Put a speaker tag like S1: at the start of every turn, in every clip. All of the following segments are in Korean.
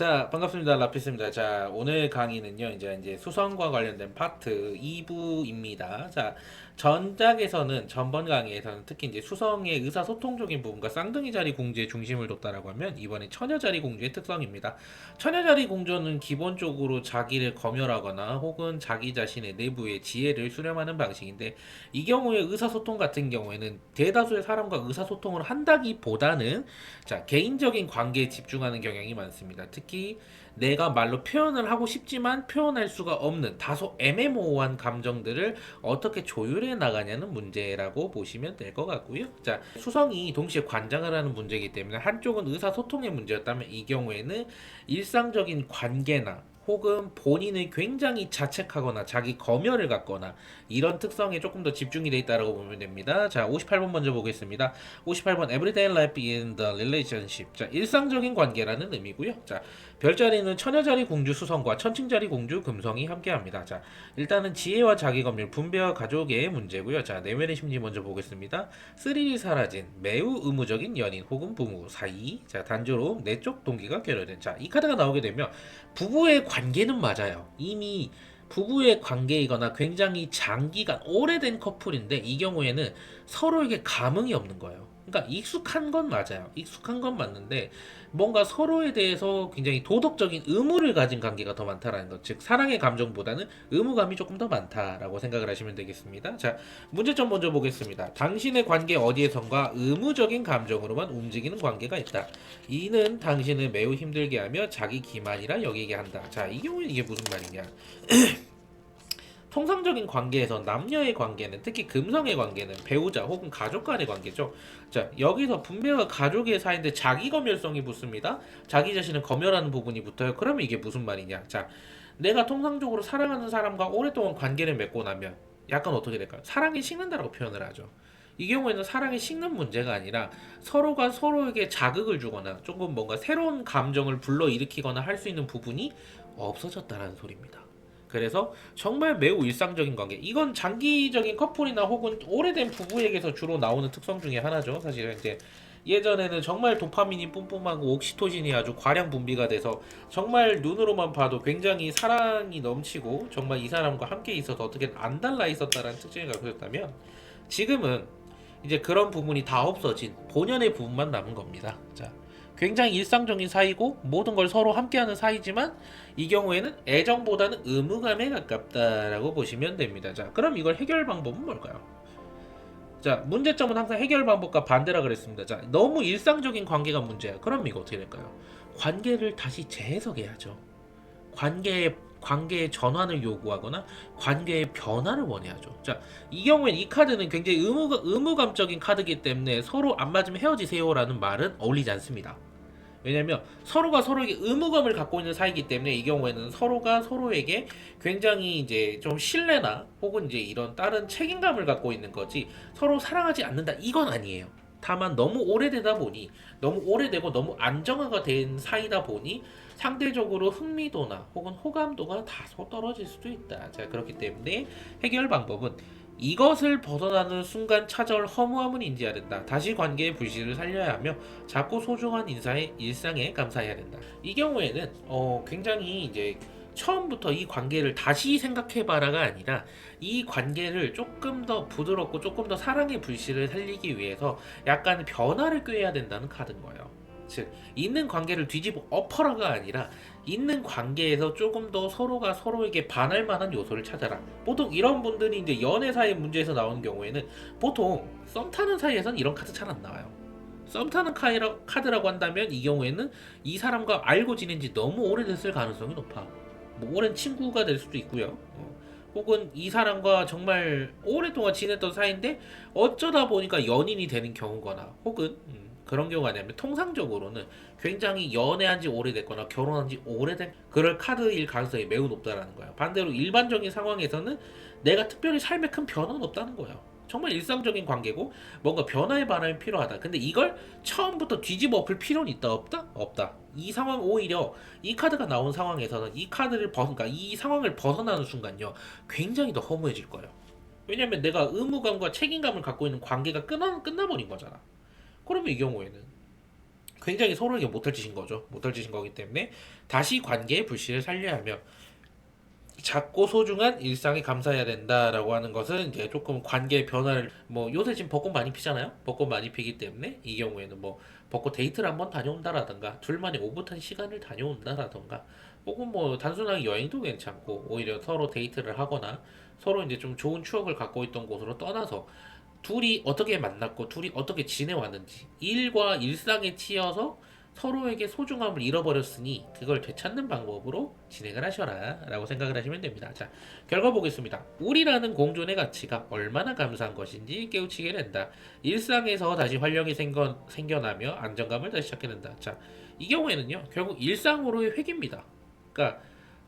S1: 자, 반갑습니다. 라피스입니다. 자, 오늘 강의는요, 이제 수성과 관련된 파트 2부입니다. 자, 전작에서는, 전번 강의에서는 특히 이제 수성의 의사소통적인 부분과 쌍둥이 자리 공주의 중심을 뒀다라고 하면, 이번에 처녀 자리 공주의 특성입니다. 처녀 자리 공주는 기본적으로 자기를 검열하거나 혹은 자기 자신의 내부의 지혜를 수렴하는 방식인데, 이 경우에 의사소통 같은 경우에는 대다수의 사람과 의사소통을 한다기보다는 자, 개인적인 관계에 집중하는 경향이 많습니다. 특히 내가 말로 표현을 하고 싶지만 표현할 수가 없는 다소 애매모호한 감정들을 어떻게 조율해 나가냐는 문제라고 보시면 될 것 같고요. 자, 수성이 동시에 관장을 하는 문제이기 때문에 한쪽은 의사소통의 문제였다면 이 경우에는 일상적인 관계나 혹은 본인을 굉장히 자책하거나 자기 검열을 갖거나 이런 특성에 조금 더 집중이 되어 있다고 보면 됩니다. 자, 58번 먼저 보겠습니다. 58번 Everyday life in the relationship. 자, 일상적인 관계라는 의미고요. 자, 별자리는 처녀자리 공주 수성과 천칭자리 공주 금성이 함께합니다. 자, 일단은 지혜와 자기검열, 분배와 가족의 문제고요. 자, 내면의 심리 먼저 보겠습니다. 스릴이 사라진 매우 의무적인 연인 혹은 부부 사이. 자, 단조로움, 내적 동기가 결여된. 자, 이 카드가 나오게 되면 부부의 관계는 맞아요. 이미 부부의 관계이거나 굉장히 장기간 오래된 커플인데 이 경우에는 서로에게 감흥이 없는 거예요. 그러니까 익숙한 건 맞아요. 익숙한 건 맞는데 뭔가 서로에 대해서 굉장히 도덕적인 의무를 가진 관계가 더 많다라는 것. 즉 사랑의 감정보다는 의무감이 조금 더 많다라고 생각을 하시면 되겠습니다. 자, 문제점 먼저 보겠습니다. 당신의 관계 어디에선가 의무적인 감정으로만 움직이는 관계가 있다. 이는 당신을 매우 힘들게 하며 자기 기만이라 여기게 한다. 자, 이 경우에 이게 무슨 말이냐? 통상적인 관계에서 남녀의 관계는 특히 금성의 관계는 배우자 혹은 가족 간의 관계죠. 자, 여기서 분배와 가족의 사이인데 자기 검열성이 붙습니다. 자기 자신을 검열하는 부분이 붙어요. 그러면 이게 무슨 말이냐? 자, 내가 통상적으로 사랑하는 사람과 오랫동안 관계를 맺고 나면 약간 어떻게 될까요? 사랑이 식는다라고 표현을 하죠. 이 경우에는 사랑이 식는 문제가 아니라 서로가 서로에게 자극을 주거나 조금 뭔가 새로운 감정을 불러일으키거나 할 수 있는 부분이 없어졌다는 소리입니다. 그래서 정말 매우 일상적인 관계. 이건 장기적인 커플이나 혹은 오래된 부부에게서 주로 나오는 특성 중에 하나죠. 사실은 이제 예전에는 정말 도파민이 뿜뿜하고 옥시토신이 아주 과량 분비가 돼서 정말 눈으로만 봐도 굉장히 사랑이 넘치고 정말 이 사람과 함께 있어서 어떻게 안 달라 있었다라는 특징을 갖고 있었다면 지금은 이제 그런 부분이 다 없어진 본연의 부분만 남은 겁니다. 자, 굉장히 일상적인 사이고 모든 걸 서로 함께하는 사이지만 이 경우에는 애정보다는 의무감에 가깝다라고 보시면 됩니다. 자, 그럼 이걸 해결 방법은 뭘까요? 자, 문제점은 항상 해결 방법과 반대라 그랬습니다. 자, 너무 일상적인 관계가 문제야. 그럼 이거 어떻게 될까요? 관계를 다시 재해석해야죠. 관계의 전환을 요구하거나 관계의 변화를 원해야죠. 자, 이 경우엔 이 카드는 굉장히 의무감적인 카드이기 때문에 서로 안 맞으면 헤어지세요라는 말은 어울리지 않습니다. 왜냐면 서로가 서로에게 의무감을 갖고 있는 사이기 때문에 이 경우에는 서로가 서로에게 굉장히 이제 좀 신뢰나 혹은 이제 이런 다른 책임감을 갖고 있는 거지 서로 사랑하지 않는다 이건 아니에요. 다만 너무 오래되다 보니 너무 오래되고 너무 안정화가 된 사이다 보니 상대적으로 흥미도나 혹은 호감도가 다소 떨어질 수도 있다. 자, 그렇기 때문에 해결 방법은 이것을 벗어나는 순간 찾아올 허무함을 인지해야 된다. 다시 관계의 불씨를 살려야 하며 작고 소중한 인사의 일상에 감사해야 된다. 이 경우에는 굉장히 이제 처음부터 이 관계를 다시 생각해봐라가 아니라 이 관계를 조금 더 부드럽고 조금 더 사랑의 불씨를 살리기 위해서 약간 변화를 꾀해야 된다는 카드인 거예요. 즉 있는 관계를 뒤집어 엎어라가 아니라 있는 관계에서 조금 더 서로가 서로에게 반할 만한 요소를 찾아라. 보통 이런 분들이 이제 연애 사이 문제에서 나오는 경우에는 보통 썸 타는 사이에서는 이런 카드 잘 안 나와요. 썸 타는 카드라고 한다면 이 경우에는 이 사람과 알고 지낸 지 너무 오래됐을 가능성이 높아. 뭐 오랜 친구가 될 수도 있고요. 혹은 이 사람과 정말 오랫동안 지냈던 사이인데 어쩌다 보니까 연인이 되는 경우거나 혹은 그런 경우가 아니면 통상적으로는 굉장히 연애한 지 오래됐거나 결혼한 지 오래된 그럴 카드일 가능성이 매우 높다라는 거예요. 반대로 일반적인 상황에서는 내가 특별히 삶에 큰 변화는 없다는 거예요. 정말 일상적인 관계고 뭔가 변화의 바람이 필요하다. 근데 이걸 처음부터 뒤집어 엎을 필요는 있다 없다? 없다. 이 상황 오히려 이 카드가 나온 상황에서는 이 카드를 그러니까 이 상황을 벗어나는 순간요 굉장히 더 허무해질 거예요. 왜냐면 내가 의무감과 책임감을 갖고 있는 관계가 끝나버린 거잖아. 그러면 이 경우에는 굉장히 서로에게 못할 짓인 거죠. 못할 짓인 거기 때문에 다시 관계의 불씨를 살려야 하며 작고 소중한 일상에 감사해야 된다라고 하는 것은 이제 조금 관계의 변화를 뭐 요새 지금 벚꽃 많이 피잖아요. 벚꽃 많이 피기 때문에 이 경우에는 뭐 벚꽃 데이트를 한번 다녀온다라든가 둘만의 오붓한 시간을 다녀온다라든가 혹은 뭐 단순하게 여행도 괜찮고 오히려 서로 데이트를 하거나 서로 이제 좀 좋은 추억을 갖고 있던 곳으로 떠나서 둘이 어떻게 만났고 둘이 어떻게 지내왔는지 일과 일상에 치여서 서로에게 소중함을 잃어버렸으니 그걸 되찾는 방법으로 진행을 하셔라 라고 생각을 하시면 됩니다. 자, 결과 보겠습니다. 우리라는 공존의 가치가 얼마나 감사한 것인지 깨우치게 된다. 일상에서 다시 활력이 생겨나며 안정감을 다시 찾게 된다. 자, 이 경우에는요 결국 일상으로의 회귀입니다. 그러니까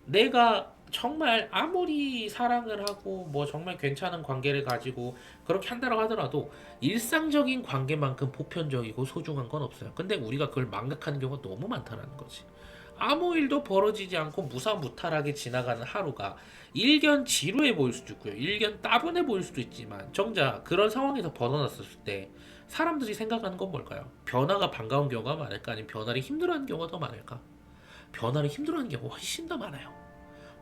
S1: 내가 정말 아무리 사랑을 하고 뭐 정말 괜찮은 관계를 가지고 그렇게 한다고 하더라도 일상적인 관계만큼 보편적이고 소중한 건 없어요. 근데 우리가 그걸 망각하는 경우가 너무 많다는 거지. 아무 일도 벌어지지 않고 무사무탈하게 지나가는 하루가 일견 지루해 보일 수도 있고요. 일견 따분해 보일 수도 있지만 정작 그런 상황에서 벗어났을 때 사람들이 생각하는 건 뭘까요? 변화가 반가운 경우가 많을까? 아니면 변화를 힘들어하는 경우가 더 많을까? 변화를 힘들어하는 경우가 훨씬 더 많아요.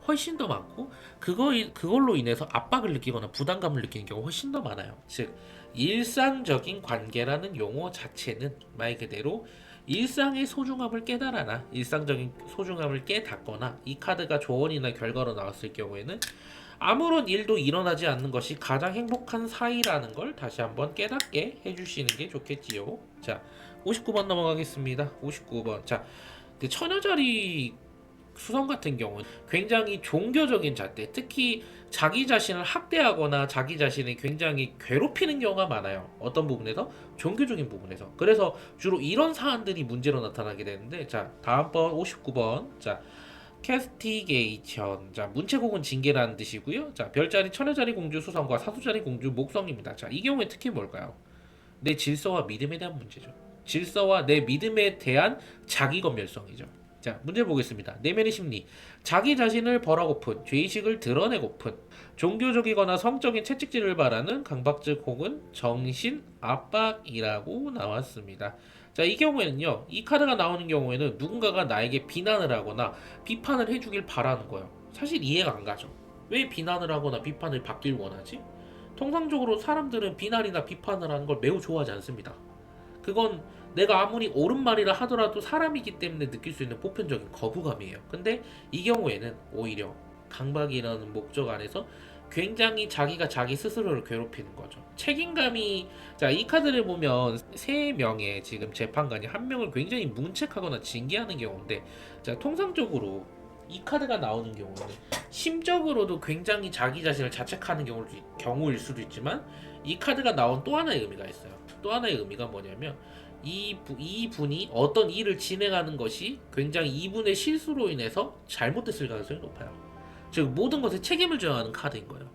S1: 훨씬 더 많고 그걸로 인해서 압박을 느끼거나 부담감을 느끼는 경우가 훨씬 더 많아요. 즉 일상적인 관계라는 용어 자체는 말 그대로 일상의 소중함을 깨달아나 일상적인 소중함을 깨닫거나 이 카드가 조언이나 결과로 나왔을 경우에는 아무런 일도 일어나지 않는 것이 가장 행복한 사이라는 걸 다시 한번 깨닫게 해주시는 게 좋겠지요. 자, 59번 넘어가겠습니다. 59번. 자, 처녀자리 수성 같은 경우는 굉장히 종교적인 잣대, 특히 자기 자신을 학대하거나 자기 자신을 굉장히 괴롭히는 경우가 많아요. 어떤 부분에서? 종교적인 부분에서. 그래서 주로 이런 사안들이 문제로 나타나게 되는데, 자, 다음번 59번. 자, 캐스티게이션. 자, 문체곡은 징계라는 뜻이고요. 자, 별자리 처녀자리 공주 수성과 사수자리 공주 목성입니다. 자, 이 경우에 특히 뭘까요? 내 질서와 믿음에 대한 문제죠. 질서와 내 믿음에 대한 자기 검열성이죠. 자, 문제 보겠습니다. 내면의 심리. 자기 자신을 벌하고픈, 죄의식을 드러내고픈, 종교적이거나 성적인 채찍질을 바라는 강박증 혹은 정신 압박이라고 나왔습니다. 자, 이 경우에는요, 이 카드가 나오는 경우에는 누군가가 나에게 비난을 하거나 비판을 해주길 바라는 거예요. 사실 이해가 안 가죠. 왜 비난을 하거나 비판을 받길 원하지? 통상적으로 사람들은 비난이나 비판을 하는 걸 매우 좋아하지 않습니다. 그건 내가 아무리 옳은 말이라 하더라도 사람이기 때문에 느낄 수 있는 보편적인 거부감이에요. 근데 이 경우에는 오히려 강박이라는 목적 안에서 굉장히 자기가 자기 스스로를 괴롭히는 거죠. 책임감이, 자, 이 카드를 보면 3명의 지금 재판관이 한 명을 굉장히 문책하거나 징계하는 경우인데, 자, 통상적으로 이 카드가 나오는 경우는 심적으로도 굉장히 자기 자신을 자책하는 경우일 수도 있지만 이 카드가 나온 또 하나의 의미가 있어요. 또 하나의 의미가 뭐냐면 이분이 어떤 일을 진행하는 것이 굉장히 이분의 실수로 인해서 잘못됐을 가능성이 높아요. 즉 모든 것에 책임을 져야 하는 카드인 거예요.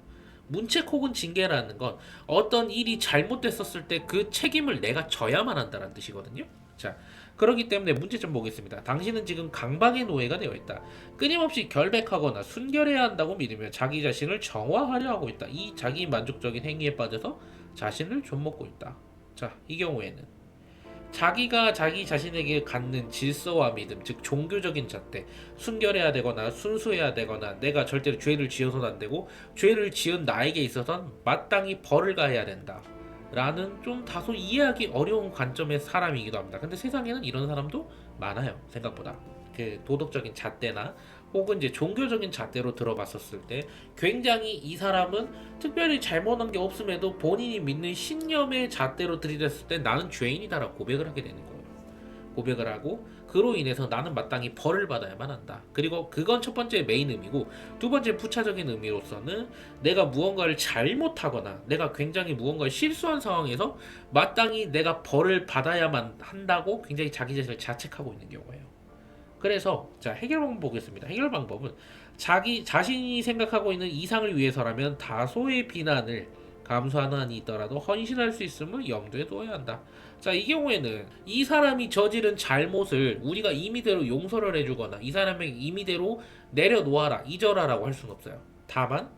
S1: 문책 혹은 징계라는 건 어떤 일이 잘못됐었을 때 그 책임을 내가 져야만 한다는 뜻이거든요. 자, 그렇기 때문에 문제점 보겠습니다. 당신은 지금 강박의 노예가 되어 있다. 끊임없이 결백하거나 순결해야 한다고 믿으며 자기 자신을 정화하려 하고 있다. 이 자기 만족적인 행위에 빠져서 자신을 좀먹고 있다. 자, 이 경우에는 자기가 자기 자신에게 갖는 질서와 믿음, 즉 종교적인 잣대, 순결해야 되거나 순수해야 되거나 내가 절대로 죄를 지어서는 안 되고 죄를 지은 나에게 있어선 마땅히 벌을 가해야 된다 라는 좀 다소 이해하기 어려운 관점의 사람이기도 합니다. 근데 세상에는 이런 사람도 많아요. 생각보다 그 도덕적인 잣대나 혹은 이제 종교적인 잣대로 들어봤었을 때 굉장히 이 사람은 특별히 잘못한 게 없음에도 본인이 믿는 신념의 잣대로 들이댔을 때 나는 죄인이다라고 고백을 하게 되는 거예요. 고백을 하고 그로 인해서 나는 마땅히 벌을 받아야만 한다. 그리고 그건 첫 번째 메인 의미고, 두 번째 부차적인 의미로서는 내가 무언가를 잘못하거나 내가 굉장히 무언가를 실수한 상황에서 마땅히 내가 벌을 받아야만 한다고 굉장히 자기 자신을 자책하고 있는 경우예요. 그래서 자, 해결 방법 보겠습니다. 해결 방법은 자기 자신이 생각하고 있는 이상을 위해서라면 다소의 비난을 감수하는 한이 있더라도 헌신할 수 있음을 염두에 두어야 한다. 자, 이 경우에는 이 사람이 저지른 잘못을 우리가 임의대로 용서를 해주거나 이 사람에게 임의대로 내려놓아라, 잊어라라고 할 수는 없어요. 다만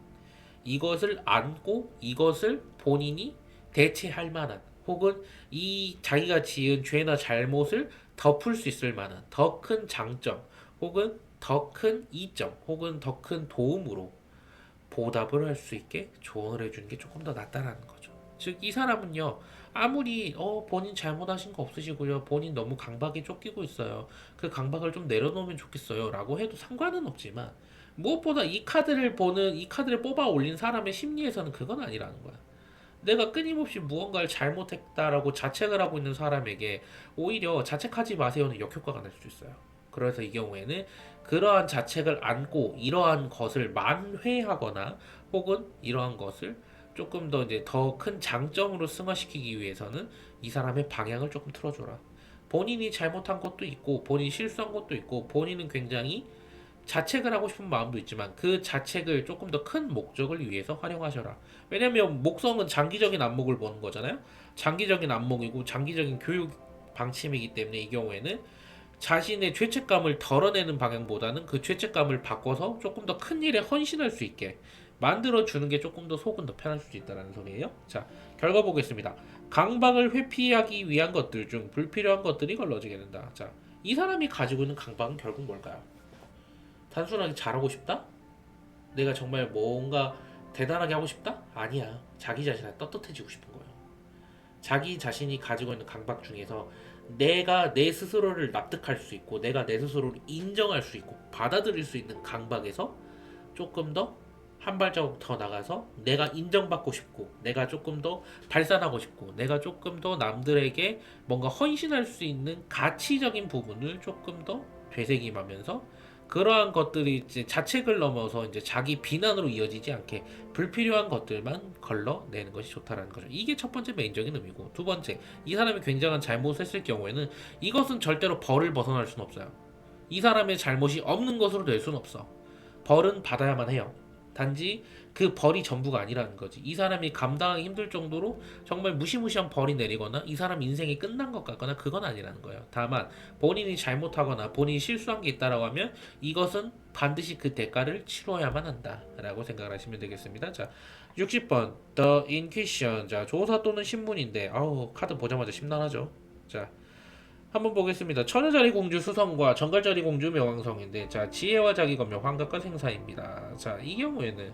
S1: 이것을 안고 이것을 본인이 대체할 만한 혹은 이 자기가 지은 죄나 잘못을 덮을 수 있을 만한 더 큰 장점, 혹은 더 큰 이점, 혹은 더 큰 도움으로 보답을 할 수 있게 조언을 해주는 게 조금 더 낫다라는 거죠. 즉, 이 사람은요, 아무리 본인 잘못하신 거 없으시고요, 본인 너무 강박에 쫓기고 있어요, 그 강박을 좀 내려놓으면 좋겠어요 라고 해도 상관은 없지만, 무엇보다 이 카드를 뽑아 올린 사람의 심리에서는 그건 아니라는 거야. 내가 끊임없이 무언가를 잘못했다라고 자책을 하고 있는 사람에게 오히려 자책하지 마세요는 역효과가 날 수 있어요. 그래서 이 경우에는 그러한 자책을 안고 이러한 것을 만회하거나, 혹은 이러한 것을 조금 더 이제 더 큰 장점으로 승화시키기 위해서는 이 사람의 방향을 조금 틀어줘라. 본인이 잘못한 것도 있고 본인이 실수한 것도 있고 본인은 굉장히 자책을 하고 싶은 마음도 있지만 그 자책을 조금 더 큰 목적을 위해서 활용하셔라. 왜냐면 목성은 장기적인 안목을 보는 거잖아요. 장기적인 안목이고 장기적인 교육 방침이기 때문에 이 경우에는 자신의 죄책감을 덜어내는 방향보다는 그 죄책감을 바꿔서 조금 더 큰 일에 헌신할 수 있게 만들어주는 게 조금 더 속은 더 편할 수 있다는 소리예요. 자, 결과 보겠습니다. 강박을 회피하기 위한 것들 중 불필요한 것들이 걸러지게 된다. 자, 이 사람이 가지고 있는 강박은 결국 뭘까요? 단순하게 잘하고 싶다? 내가 정말 뭔가 대단하게 하고 싶다? 아니야. 자기 자신한테 떳떳해지고 싶은 거예요. 자기 자신이 가지고 있는 강박 중에서 내가 내 스스로를 납득할 수 있고 내가 내 스스로를 인정할 수 있고 받아들일 수 있는 강박에서 조금 더 한 발자국 더 나가서 내가 인정받고 싶고 내가 조금 더 발산하고 싶고 내가 조금 더 남들에게 뭔가 헌신할 수 있는 가치적인 부분을 조금 더 되새김하면서 그러한 것들이 이제 자책을 넘어서 이제 자기 비난으로 이어지지 않게 불필요한 것들만 걸러내는 것이 좋다라는 거죠. 이게 첫 번째 메인적인 의미고, 두 번째, 이 사람이 굉장한 잘못을 했을 경우에는 이것은 절대로 벌을 벗어날 수는 없어요. 이 사람의 잘못이 없는 것으로 될 수는 없어. 벌은 받아야만 해요. 단지 그 벌이 전부가 아니라는 거지. 이 사람이 감당하기 힘들 정도로 정말 무시무시한 벌이 내리거나 이 사람 인생이 끝난 것 같거나 그건 아니라는 거예요. 다만 본인이 잘못하거나 본인이 실수한 게 있다라고 하면 이것은 반드시 그 대가를 치러야만 한다라고 생각을 하시면 되겠습니다. 자, 60번 The Inquisition. 자, 조사 또는 신문인데 아우 카드 보자마자 심란하죠. 자, 한번 보겠습니다. 처녀자리 공주 수성과 정갈자리 공주 명왕성인데, 자, 지혜와 자기검명 환각과 생사입니다. 자, 이 경우에는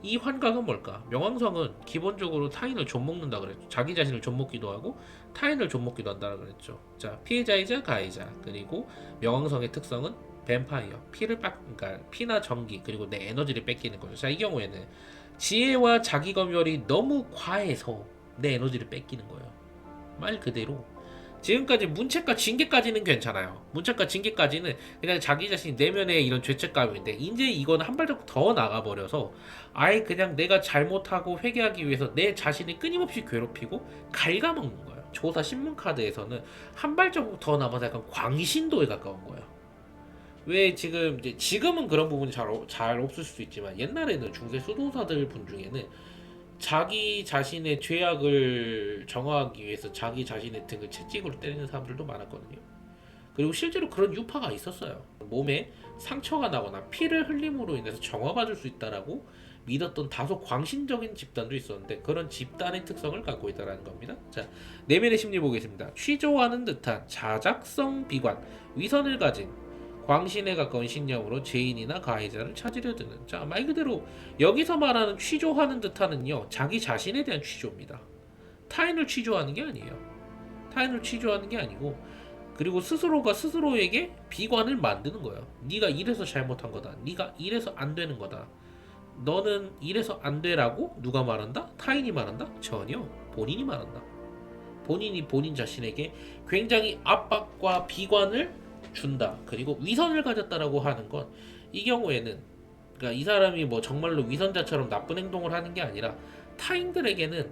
S1: 이 환각은 뭘까? 명왕성은 기본적으로 타인을 좀먹는다 그랬죠. 자기 자신을 좀먹기도 하고 타인을 좀먹기도 한다 그랬죠. 자, 피해자이자 가해자. 그리고 명왕성의 특성은 뱀파이어. 그러니까 피나 전기 그리고 내 에너지를 뺏기는 거죠. 자, 이 경우에는 지혜와 자기검열이 너무 과해서 내 에너지를 뺏기는 거예요. 말 그대로 지금까지 문책과 징계까지는 괜찮아요. 문책과 징계까지는 그냥 자기 자신 내면의 이런 죄책감인데 이제 이건 한 발자국 더 나가버려서 아예 그냥 내가 잘못하고 회개하기 위해서 내 자신을 끊임없이 괴롭히고 갉아먹는 거예요. 조사 신문 카드에서는 한 발자국 더 남아서 약간 광신도에 가까운 거예요. 왜 지금은 그런 부분이 잘 없을 수도 있지만 옛날에는 중세 수도사들 분 중에는 자기 자신의 죄악을 정화하기 위해서 자기 자신의 등을 채찍으로 때리는 사람들도 많았거든요. 그리고 실제로 그런 유파가 있었어요. 몸에 상처가 나거나 피를 흘림으로 인해서 정화받을 수 있다라고 믿었던 다소 광신적인 집단도 있었는데 그런 집단의 특성을 갖고 있다는 겁니다. 자, 내면의 심리 보겠습니다. 취조하는 듯한 자작성 비관, 위선을 가진 광신에 가까운 신념으로 죄인이나 가해자를 찾으려 드는, 자, 말 그대로 여기서 말하는 취조하는 듯하는요 자기 자신에 대한 취조입니다. 타인을 취조하는 게 아니에요. 타인을 취조하는 게 아니고 그리고 스스로가 스스로에게 비관을 만드는 거예요. 네가 이래서 잘못한 거다. 네가 이래서 안 되는 거다. 너는 이래서 안 되라고 누가 말한다? 타인이 말한다? 전혀 본인이 말한다. 본인이 본인 자신에게 굉장히 압박과 비관을 준다. 그리고 위선을 가졌다라고 하는 건 이 경우에는 그러니까 이 사람이 뭐 정말로 위선자처럼 나쁜 행동을 하는 게 아니라 타인들에게는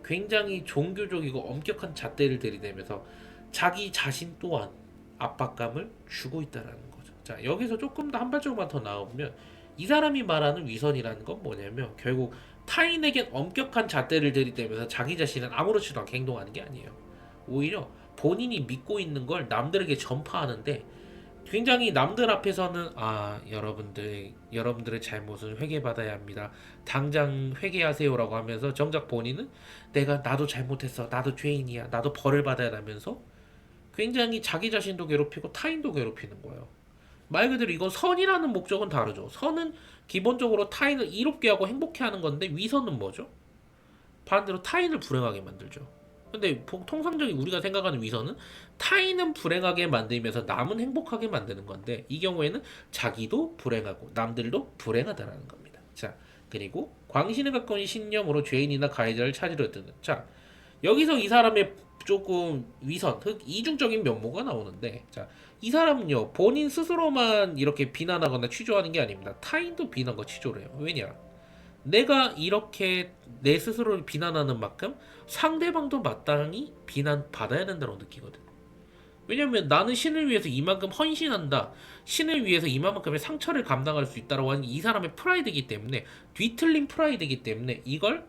S1: 굉장히 종교적이고 엄격한 잣대를 들이대면서 자기 자신 또한 압박감을 주고 있다라는 거죠. 자, 여기서 조금 더 한 발짝만 더 나오면 이 사람이 말하는 위선이라는 건 뭐냐면 결국 타인에겐 엄격한 잣대를 들이대면서 자기 자신은 아무렇지도 않게 행동하는 게 아니에요. 오히려 본인이 믿고 있는 걸 남들에게 전파하는데 굉장히 남들 앞에서는 여러분들의 잘못은 회개받아야 합니다. 당장 회개하세요라고 하면서 정작 본인은 나도 잘못했어. 나도 죄인이야. 나도 벌을 받아야 하면서 굉장히 자기 자신도 괴롭히고 타인도 괴롭히는 거예요. 말 그대로 이건 선이라는 목적은 다르죠. 선은 기본적으로 타인을 이롭게 하고 행복해 하는 건데 위선은 뭐죠? 반대로 타인을 불행하게 만들죠. 근데 통상적인 우리가 생각하는 위선은 타인은 불행하게 만들면서 남은 행복하게 만드는 건데 이 경우에는 자기도 불행하고 남들도 불행하다라는 겁니다. 자, 그리고 광신에 가까운 신념으로 죄인이나 가해자를 찾으려 드는. 자, 여기서 이 사람의 조금 위선, 이중적인 면모가 나오는데, 자, 이 사람은요 본인 스스로만 이렇게 비난하거나 취조하는 게 아닙니다. 타인도 비난과 취조를 해요. 왜냐? 내가 이렇게 내 스스로를 비난하는 만큼 상대방도 마땅히 비난받아야 된다고 느끼거든. 왜냐면 나는 신을 위해서 이만큼 헌신한다. 신을 위해서 이만큼의 상처를 감당할 수 있다라고 하는 이 사람의 프라이드이기 때문에 뒤틀린 프라이드이기 때문에 이걸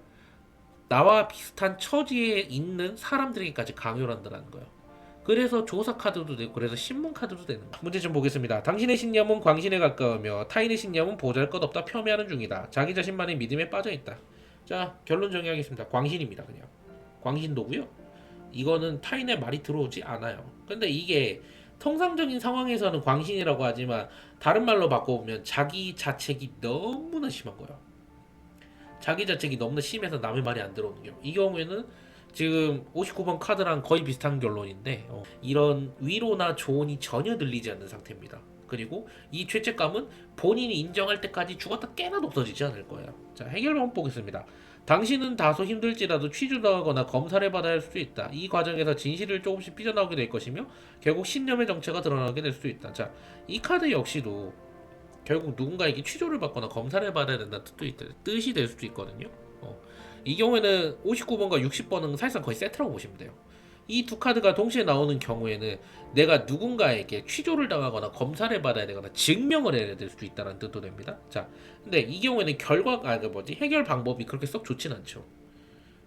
S1: 나와 비슷한 처지에 있는 사람들에게까지 강요를 한다는 거예요. 그래서 조사 카드도 되고 그래서 신문 카드도 되는 거예요. 문제 좀 보겠습니다. 당신의 신념은 광신에 가까우며 타인의 신념은 보잘것없다 폄훼하는 중이다. 자기 자신만의 믿음에 빠져있다. 자, 결론 정리하겠습니다. 광신입니다. 그냥 광신도고요. 이거는 타인의 말이 들어오지 않아요. 근데 이게 통상적인 상황에서는 광신이라고 하지만 다른 말로 바꿔보면 자기 자책이 너무나 심한 거예요. 자기 자책이 너무나 심해서 남의 말이 안 들어오는 경우. 이 경우에는 지금 59번 카드랑 거의 비슷한 결론인데 이런 위로나 조언이 전혀 들리지 않는 상태입니다. 그리고 이 죄책감은 본인이 인정할 때까지 죽었다 깨나도 없어지지 않을 거예요. 자, 해결 방법 보겠습니다. 당신은 다소 힘들지라도 취조당하거나 검사를 받아야 할 수 있다. 이 과정에서 진실을 조금씩 삐져나오게 될 것이며 결국 신념의 정체가 드러나게 될 수 있다. 자, 이 카드 역시도 결국 누군가에게 취조를 받거나 검사를 받아야 된다는 뜻이 될 수도 있거든요. 이 경우에는 59번과 60번은 사실상 거의 세트라고 보시면 돼요. 이 두 카드가 동시에 나오는 경우에는 내가 누군가에게 취조를 당하거나 검사를 받아야 되거나 증명을 해야 될 수도 있다는 뜻도 됩니다. 자, 근데 이 경우에는 해결 방법이 그렇게 썩 좋진 않죠.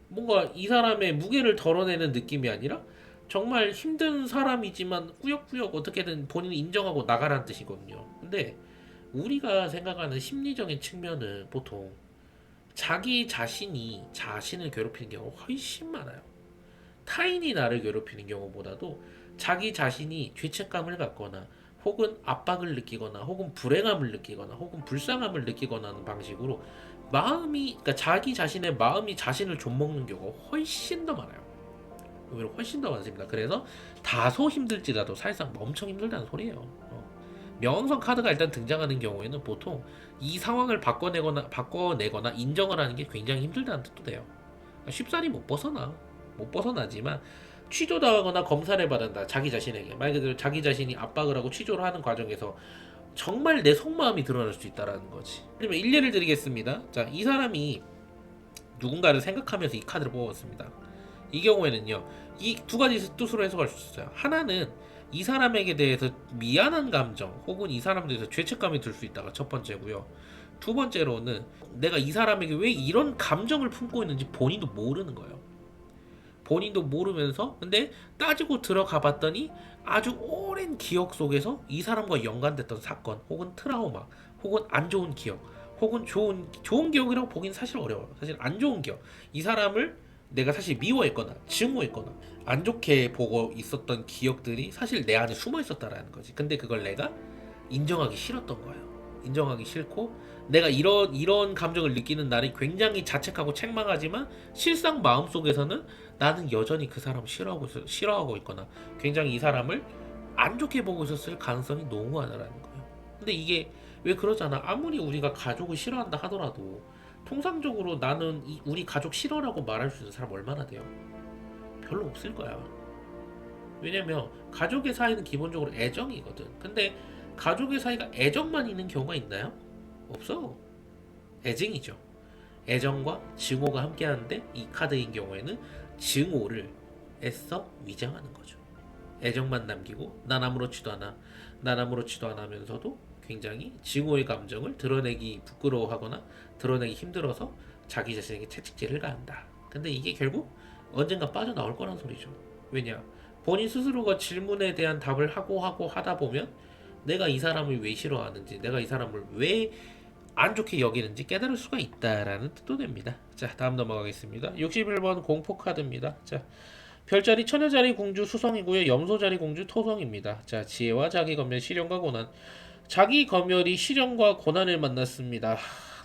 S1: 뭔가 이 사람의 무게를 덜어내는 느낌이 아니라 정말 힘든 사람이지만 꾸역꾸역 어떻게든 본인이 인정하고 나가라는 뜻이거든요. 근데 우리가 생각하는 심리적인 측면은 보통 자기 자신이 자신을 괴롭히는 경우가 훨씬 많아요. 타인이 나를 괴롭히는 경우보다도 자기 자신이 죄책감을 갖거나 혹은 압박을 느끼거나 혹은 불행함을 느끼거나 혹은 불쌍함을 느끼거나 하는 방식으로 그러니까 자기 자신의 마음이 자신을 좀먹는 경우가 훨씬 더 많아요. 의외로 훨씬 더 많습니다. 그래서 다소 힘들지라도 사실상 엄청 힘들다는 소리예요. 명왕성 카드가 일단 등장하는 경우에는 보통 이 상황을 바꿔내거나 인정을 하는 게 굉장히 힘들다는 뜻도 돼요. 쉽사리 못 벗어나지만 취조당하거나 검사를 받는다. 자기 자신에게 말 그대로 자기 자신이 압박을 하고 취조를 하는 과정에서 정말 내 속마음이 드러날 수 있다라는 거지. 그러면 일례를 드리겠습니다. 자, 이 사람이 누군가를 생각하면서 이 카드를 뽑았습니다. 이 경우에는요, 이 두 가지 뜻으로 해석할 수 있어요. 하나는 이 사람에게 대해서 미안한 감정 혹은 이 사람에 대해서 죄책감이 들 수 있다가 첫 번째고요. 두 번째로는 내가 이 사람에게 왜 이런 감정을 품고 있는지 본인도 모르는 거예요. 본인도 모르면서 근데 따지고 들어가 봤더니 아주 오랜 기억 속에서 이 사람과 연관됐던 사건 혹은 트라우마 혹은 안 좋은 기억 혹은 좋은 기억이라고 보기는 사실 어려워요. 사실 안 좋은 기억. 이 사람을 내가 사실 미워했거나 증오했거나 안 좋게 보고 있었던 기억들이 사실 내 안에 숨어 있었다라는 거지. 근데 그걸 내가 인정하기 싫었던 거예요. 인정하기 싫고 내가 이런 감정을 느끼는 나를 굉장히 자책하고 책망하지만 실상 마음속에서는 나는 여전히 그 사람을 싫어하고 있거나 굉장히 이 사람을 안 좋게 보고 있었을 가능성이 너무하다라는 거예요. 근데 이게 왜 그러잖아. 아무리 우리가 가족을 싫어한다 하더라도 통상적으로 나는 우리 가족 싫어라고 말할 수 있는 사람 얼마나 돼요? 별로 없을 거야. 왜냐면 가족의 사이는 기본적으로 애정이거든. 근데 가족의 사이가 애정만 있는 경우가 있나요? 없어. 애증이죠. 애정과 증오가 함께하는데 이 카드인 경우에는 증오를 애써 위장하는 거죠. 애정만 남기고 난 아무렇지도 않아 하면서도 굉장히 증오의 감정을 드러내기 부끄러워하거나 드러내기 힘들어서 자기 자신에게 채찍질을 가한다. 근데 이게 결국 언젠가 빠져나올 거란 소리죠. 왜냐? 본인 스스로가 질문에 대한 답을 하고 하다 보면 내가 이 사람을 왜 싫어하는지, 내가 이 사람을 왜 안 좋게 여기는지 깨달을 수가 있다라는 뜻도 됩니다. 자, 다음 넘어가겠습니다. 61번 공포 카드입니다. 자, 별자리 처녀자리 공주 수성이고요. 염소자리 공주 토성입니다. 자, 지혜와 자기 검열 시련과 고난. 자기 검열이 시련과 고난을 만났습니다.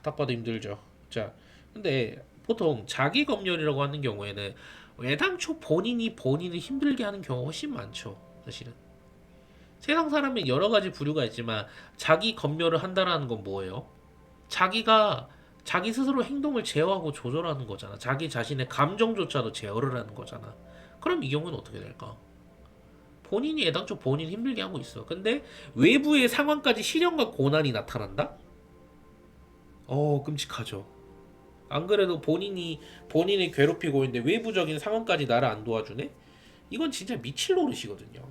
S1: 딱 봐도 힘들죠. 자, 근데 보통 자기 검열이라고 하는 경우에는 애당초 본인이 본인을 힘들게 하는 경우가 훨씬 많죠. 사실은 세상 사람은 여러 가지 부류가 있지만 자기 검열을 한다라는 건 뭐예요? 자기가 자기 스스로 행동을 제어하고 조절하는 거잖아. 자기 자신의 감정조차도 제어를 하는 거잖아. 그럼 이 경우는 어떻게 될까? 본인이 애당초 본인 힘들게 하고 있어. 근데 외부의 상황까지 시련과 고난이 나타난다? 끔찍하죠. 안 그래도 본인이 본인을 괴롭히고 있는데 외부적인 상황까지 나를 안 도와주네? 이건 진짜 미칠 노릇이거든요.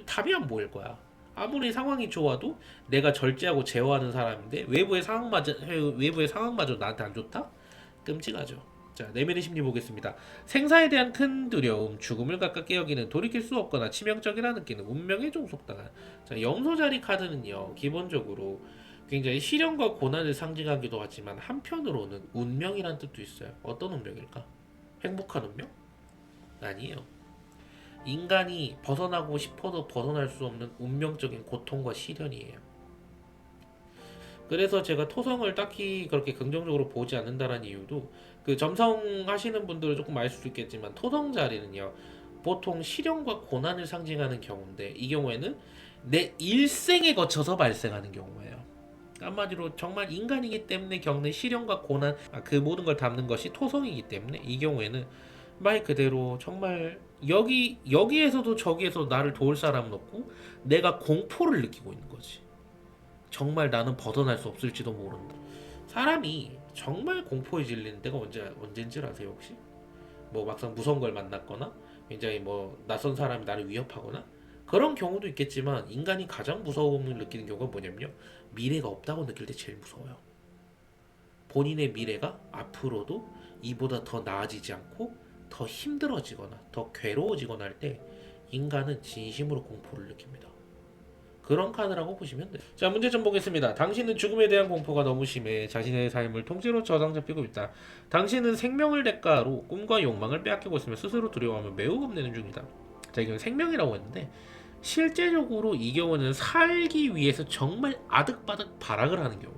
S1: 답이 안 보일 거야. 아무리 상황이 좋아도 내가 절제하고 제어하는 사람인데 외부의 상황마저 나한테 안 좋다? 끔찍하죠. 자, 내면의 심리 보겠습니다. 생사에 대한 큰 두려움, 죽음을 가깝게 여기는, 돌이킬 수 없거나 치명적이라 느끼는, 운명에 종속당한. 자, 염소자리 카드는요, 기본적으로 굉장히 시련과 고난을 상징하기도 하지만 한편으로는 운명이란 뜻도 있어요. 어떤 운명일까? 행복한 운명? 아니에요. 인간이 벗어나고 싶어도 벗어날 수 없는 운명적인 고통과 시련이에요. 그래서 제가 토성을 딱히 그렇게 긍정적으로 보지 않는다는 이유도 그 점성 하시는 분들은 조금 알 수 있겠지만 토성 자리는요 보통 시련과 고난을 상징하는 경우인데 이 경우에는 내 일생에 거쳐서 발생하는 경우예요. 한마디로 정말 인간이기 때문에 겪는 시련과 고난 그 모든 걸 담는 것이 토성이기 때문에 이 경우에는 말 그대로 정말 여기에서도 저기에서 나를 도울 사람은 없고 내가 공포를 느끼고 있는 거지. 정말 나는 벗어날 수 없을지도 모른다. 사람이 정말 공포에 질리는 때가 언제인지 아세요 혹시? 뭐 막상 무서운 걸 만났거나 굉장히 뭐 낯선 사람이 나를 위협하거나 그런 경우도 있겠지만 인간이 가장 무서움을 느끼는 경우가 뭐냐면요. 미래가 없다고 느낄 때 제일 무서워요. 본인의 미래가 앞으로도 이보다 더 나아지지 않고 더 힘들어지거나 더 괴로워지거나 할 때 인간은 진심으로 공포를 느낍니다. 그런 카드라고 보시면 돼요. 자, 문제점 보겠습니다. 당신은 죽음에 대한 공포가 너무 심해 자신의 삶을 통째로 저장 잡히고 있다. 당신은 생명을 대가로 꿈과 욕망을 빼앗기고 있으며 스스로 두려워하며 매우 겁내는 중이다. 자, 이건 생명이라고 했는데 실제적으로 이 경우는 살기 위해서 정말 아득바득 발악을 하는 경우예요.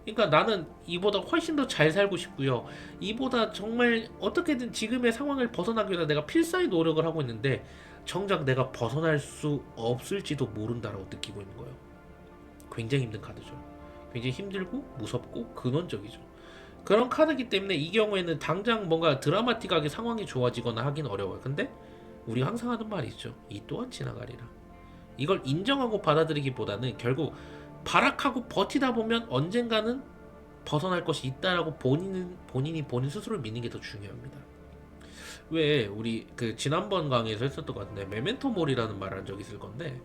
S1: 그러니까 나는 이보다 훨씬 더 잘 살고 싶고요. 이보다 정말 어떻게든 지금의 상황을 벗어나기 위해서 내가 필사의 노력을 하고 있는데 정작 내가 벗어날 수 없을지도 모른다라고 느끼고 있는 거예요. 굉장히 힘든 카드죠. 굉장히 힘들고 무섭고 근원적이죠. 그런 카드이기 때문에 이 경우에는 당장 뭔가 드라마틱하게 상황이 좋아지거나 하긴 어려워요. 근데 우리가 항상 하는 말이 있죠. 이 또한 지나가리라. 이걸 인정하고 받아들이기보다는 결국 발악하고 버티다 보면 언젠가는 벗어날 것이 있다라고 본인이 본인 스스로를 믿는 게 더 중요합니다. 왜 우리 그 지난번 강의에서 했었던 것 같은데 메멘토 모리라는 말을 한 적이 있을 건데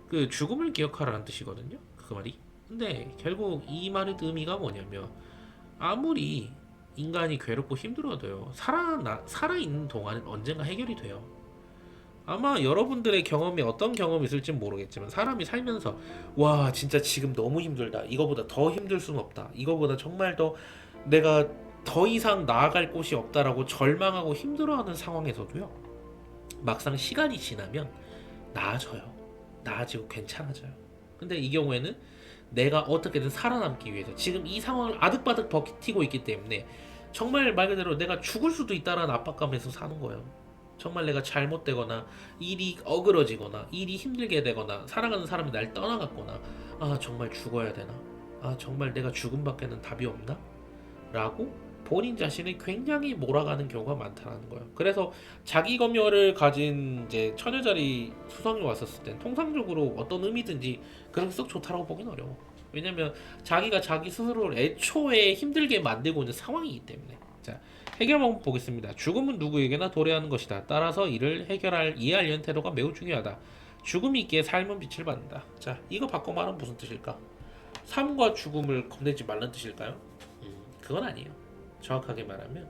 S1: 그 죽음을 기억하라는 뜻이거든요. 그 말이. 근데 결국 이 말의 의미가 뭐냐면 아무리 인간이 괴롭고 힘들어도요. 살아있는 동안은 언젠가 해결이 돼요. 아마 여러분들의 경험이 어떤 경험이 있을지 모르겠지만 사람이 살면서 와 진짜 지금 너무 힘들다 이거보다 더 힘들 수는 없다 이거보다 정말 더 내가 더 이상 나아갈 곳이 없다라고 절망하고 힘들어하는 상황에서도요 막상 시간이 지나면 나아져요. 나아지고 괜찮아져요. 근데 이 경우에는 내가 어떻게든 살아남기 위해서 지금 이 상황을 아득바득 버티고 있기 때문에 정말 말 그대로 내가 죽을 수도 있다라는 압박감에서 사는 거예요. 정말 내가 잘못되거나 일이 어그러지거나 일이 힘들게 되거나 사랑하는 사람이 날 떠나갔거나 아 정말 죽어야 되나 아 정말 내가 죽음밖에는 답이 없나 라고 본인 자신을 굉장히 몰아가는 경우가 많다는 거예요. 그래서 자기 검열을 가진 이제 처녀자리 수성이 왔었을 땐 통상적으로 어떤 의미든지 그렇게 썩 좋다라고 보긴 어려워. 왜냐면 자기가 자기 스스로를 애초에 힘들게 만들고 있는 상황이기 때문에. 자, 해결 방법 보겠습니다. 죽음은 누구에게나 도래하는 것이다. 따라서 이를 이해하려는 태도가 매우 중요하다. 죽음이 있기에 삶은 빛을 받는다. 자, 이거 바꿔 말하면 무슨 뜻일까? 삶과 죽음을 겁내지 말라는 뜻일까요? 그건 아니에요. 정확하게 말하면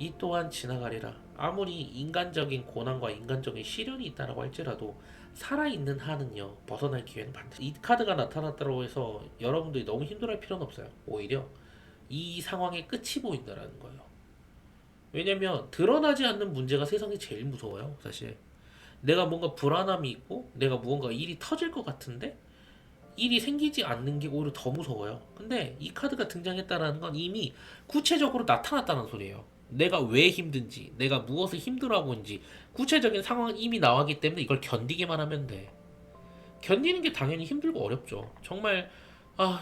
S1: 이 또한 지나가리라. 아무리 인간적인 고난과 인간적인 시련이 있다라고 할지라도 살아있는 한은요 벗어날 기회는 반드시. 이 카드가 나타났다고 해서 여러분들이 너무 힘들어할 필요는 없어요. 오히려 이 상황의 끝이 보인다라는 거예요. 왜냐면 드러나지 않는 문제가 세상에 제일 무서워요. 사실 내가 뭔가 불안함이 있고 내가 무언가 일이 터질 것 같은데 일이 생기지 않는 게 오히려 더 무서워요. 근데 이 카드가 등장했다는 건 이미 구체적으로 나타났다는 소리예요. 내가 왜 힘든지, 내가 무엇을 힘들어하고 있는지 구체적인 상황은 이미 나왔기 때문에 이걸 견디기만 하면 돼. 견디는 게 당연히 힘들고 어렵죠. 정말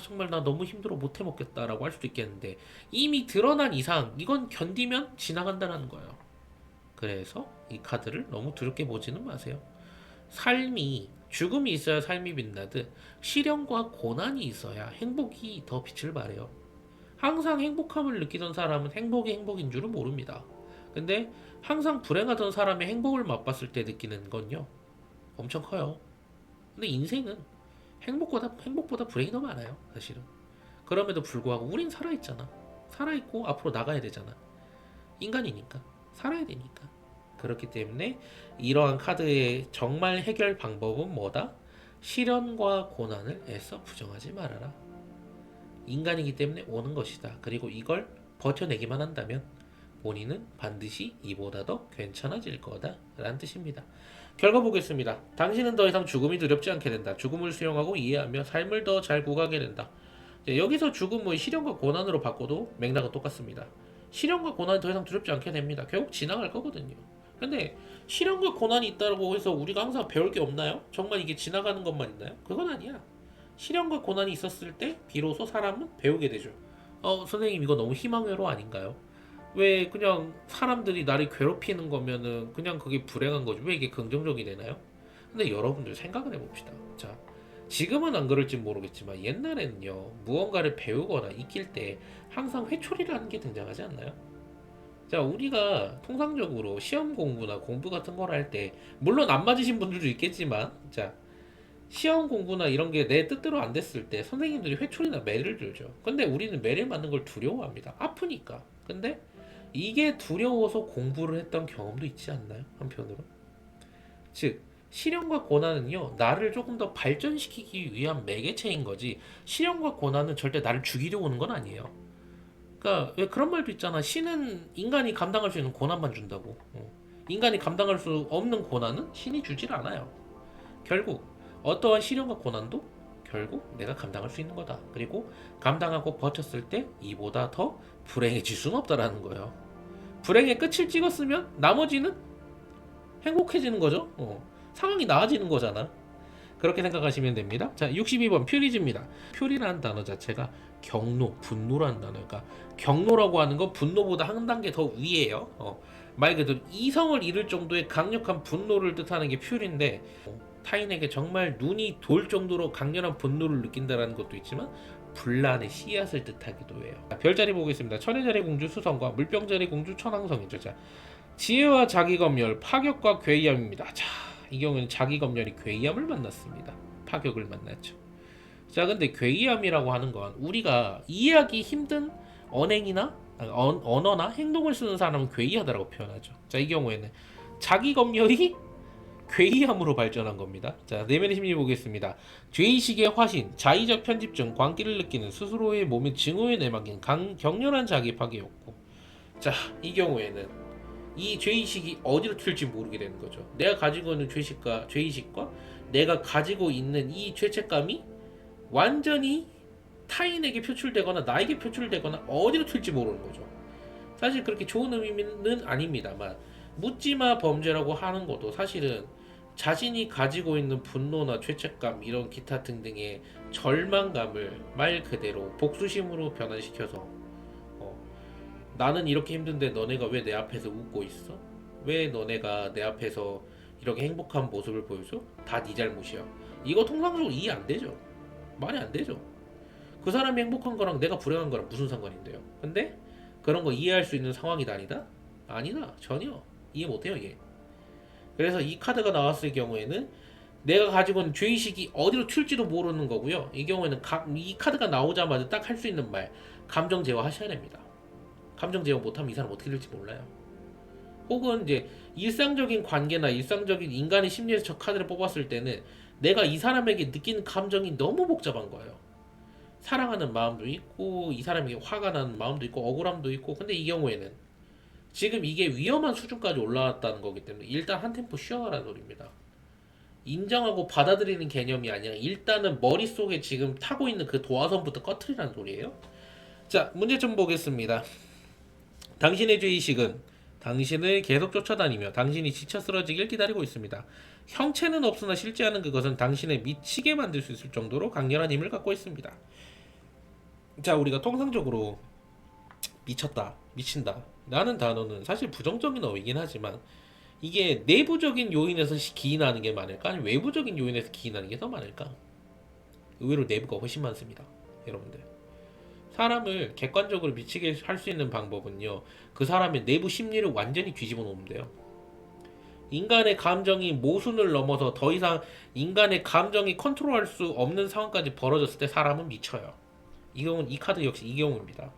S1: 정말 나 너무 힘들어 못 해먹겠다라고 할 수도 있겠는데 이미 드러난 이상 이건 견디면 지나간다는 거예요. 그래서 이 카드를 너무 두렵게 보지는 마세요. 삶이 죽음이 있어야 삶이 빛나듯 시련과 고난이 있어야 행복이 더 빛을 발해요. 항상 행복함을 느끼던 사람은 행복이 행복인 줄은 모릅니다. 근데 항상 불행하던 사람의 행복을 맛봤을 때 느끼는 건요 엄청 커요. 근데 인생은 행복보다 불행이 더 많아요 사실은. 그럼에도 불구하고 우린 살아있잖아. 살아있고 앞으로 나가야 되잖아. 인간이니까 살아야 되니까. 그렇기 때문에 이러한 카드의 정말 해결 방법은 뭐다? 시련과 고난을 애써 부정하지 말아라. 인간이기 때문에 오는 것이다. 그리고 이걸 버텨내기만 한다면 본인은 반드시 이보다 더 괜찮아질 거다 라는 뜻입니다. 결과 보겠습니다. 당신은 더 이상 죽음이 두렵지 않게 된다. 죽음을 수용하고 이해하며 삶을 더 잘 구가하게 된다. 여기서 죽음을 시련과 고난으로 바꿔도 맥락은 똑같습니다. 시련과 고난이 더 이상 두렵지 않게 됩니다. 결국 지나갈 거거든요. 근데 시련과 고난이 있다고 해서 우리가 항상 배울 게 없나요? 정말 이게 지나가는 것만 있나요? 그건 아니야. 시련과 고난이 있었을 때 비로소 사람은 배우게 되죠. 선생님 이거 너무 희망회로 아닌가요? 왜 그냥 사람들이 나를 괴롭히는 거면은 그냥 그게 불행한 거지 왜 이게 긍정적이 되나요? 근데 여러분들 생각을 해봅시다. 자, 지금은 안 그럴지 모르겠지만 옛날에는요 무언가를 배우거나 익힐 때 항상 회초리라는 게 등장하지 않나요? 자, 우리가 통상적으로 시험 공부나 공부 같은 걸 할 때 물론 안 맞으신 분들도 있겠지만 자, 시험 공부나 이런 게 내 뜻대로 안 됐을 때 선생님들이 회초리나 매를 들죠. 근데 우리는 매를 맞는 걸 두려워합니다. 아프니까. 근데 이게 두려워서 공부를 했던 경험도 있지 않나요? 한편으로. 즉, 시련과 고난은요, 나를 조금 더 발전시키기 위한 매개체인 거지, 시련과 고난은 절대 나를 죽이려고 오는 건 아니에요. 그러니까, 왜 그런 말도 있잖아. 신은 인간이 감당할 수 있는 고난만 준다고. 인간이 감당할 수 없는 고난은 신이 주질 않아요. 결국, 어떠한 시련과 고난도 결국 내가 감당할 수 있는 거다. 그리고 감당하고 버텼을 때 이보다 더 불행해질 수는 없다라는 거예요. 불행의 끝을 찍었으면 나머지는 행복해지는 거죠. 상황이 나아지는 거잖아. 그렇게 생각하시면 됩니다. 자, 62번 퓨리즈입니다. 퓨리라는 단어 자체가 경로, 분노라는 단어니까 경로라고 하는 건 분노보다 한 단계 더 위에요. 말 그대로 이성을 잃을 정도의 강력한 분노를 뜻하는 게 퓨리인데 타인에게 정말 눈이 돌 정도로 강렬한 분노를 느낀다는 것도 있지만 분란의 씨앗을 뜻하기도 해요. 별자리 보겠습니다. 천혜자리 공주 수성과 물병자리 공주 천왕성이죠. 자, 지혜와 자기검열, 파격과 괴이함입니다. 자, 이 경우에는 자기검열이 괴이함을 만났습니다. 파격을 만났죠. 자, 근데 괴이함이라고 하는 건 우리가 이해하기 힘든 언행이나 언어나 행동을 쓰는 사람은 괴이하다라고 표현하죠. 자, 이 경우에는 자기검열이 괴이함으로 발전한 겁니다. 자, 내면의 심리 보겠습니다. 죄의식의 화신, 자의적 편집증, 광기를 느끼는 스스로의 몸의 증오에 내맡긴 격렬한 자기 파괴였고, 자, 이 경우에는 이 죄의식이 어디로 튈지 모르게 되는 거죠. 내가 가지고 있는 죄의식과 내가 가지고 있는 이 죄책감이 완전히 타인에게 표출되거나 나에게 표출되거나 어디로 튈지 모르는 거죠. 사실 그렇게 좋은 의미는 아닙니다만 묻지마 범죄라고 하는 것도 사실은 자신이 가지고 있는 분노나 죄책감 이런 기타 등등의 절망감을 말 그대로 복수심으로 변환시켜서 나는 이렇게 힘든데 너네가 왜 내 앞에서 웃고 있어? 왜 너네가 내 앞에서 이렇게 행복한 모습을 보여줘? 다 네 잘못이야. 이거 통상적으로 이해 안 되죠. 말이 안 되죠. 그 사람이 행복한 거랑 내가 불행한 거랑 무슨 상관인데요. 근데 그런 거 이해할 수 있는 상황이 아니다? 아니다. 전혀 이해 못해요 이게. 그래서 이 카드가 나왔을 경우에는 내가 가지고 있는 죄의식이 어디로 튈지도 모르는 거고요. 이 경우에는 이 카드가 나오자마자 딱 할 수 있는 말 감정 제어하셔야 됩니다. 감정 제어 못하면 이 사람 어떻게 될지 몰라요. 혹은 이제 일상적인 관계나 일상적인 인간의 심리에서 저 카드를 뽑았을 때는 내가 이 사람에게 느끼는 감정이 너무 복잡한 거예요. 사랑하는 마음도 있고 이 사람에게 화가 나는 마음도 있고 억울함도 있고, 근데 이 경우에는 지금 이게 위험한 수준까지 올라왔다는 거기 때문에 일단 한 템포 쉬어가라는 소리입니다. 인정하고 받아들이는 개념이 아니라 일단은 머릿속에 지금 타고 있는 그 도화선부터 꺼트리라는 소리예요. 자, 문제점 보겠습니다. 당신의 죄의식은 당신을 계속 쫓아다니며 당신이 지쳐 쓰러지길 기다리고 있습니다. 형체는 없으나 실제하는 그것은 당신을 미치게 만들 수 있을 정도로 강렬한 힘을 갖고 있습니다. 자, 우리가 통상적으로 미쳤다, 미친다 라는 단어는 사실 부정적인 어휘긴 하지만 이게 내부적인 요인에서 기인하는 게 많을까? 아니면 외부적인 요인에서 기인하는 게 더 많을까? 의외로 내부가 훨씬 많습니다. 여러분들. 사람을 객관적으로 미치게 할 수 있는 방법은요, 그 사람의 내부 심리를 완전히 뒤집어 놓으면 돼요. 인간의 감정이 모순을 넘어서 더 이상 인간의 감정이 컨트롤할 수 없는 상황까지 벌어졌을 때 사람은 미쳐요. 이 경우는 이 카드 역시 이 경우입니다.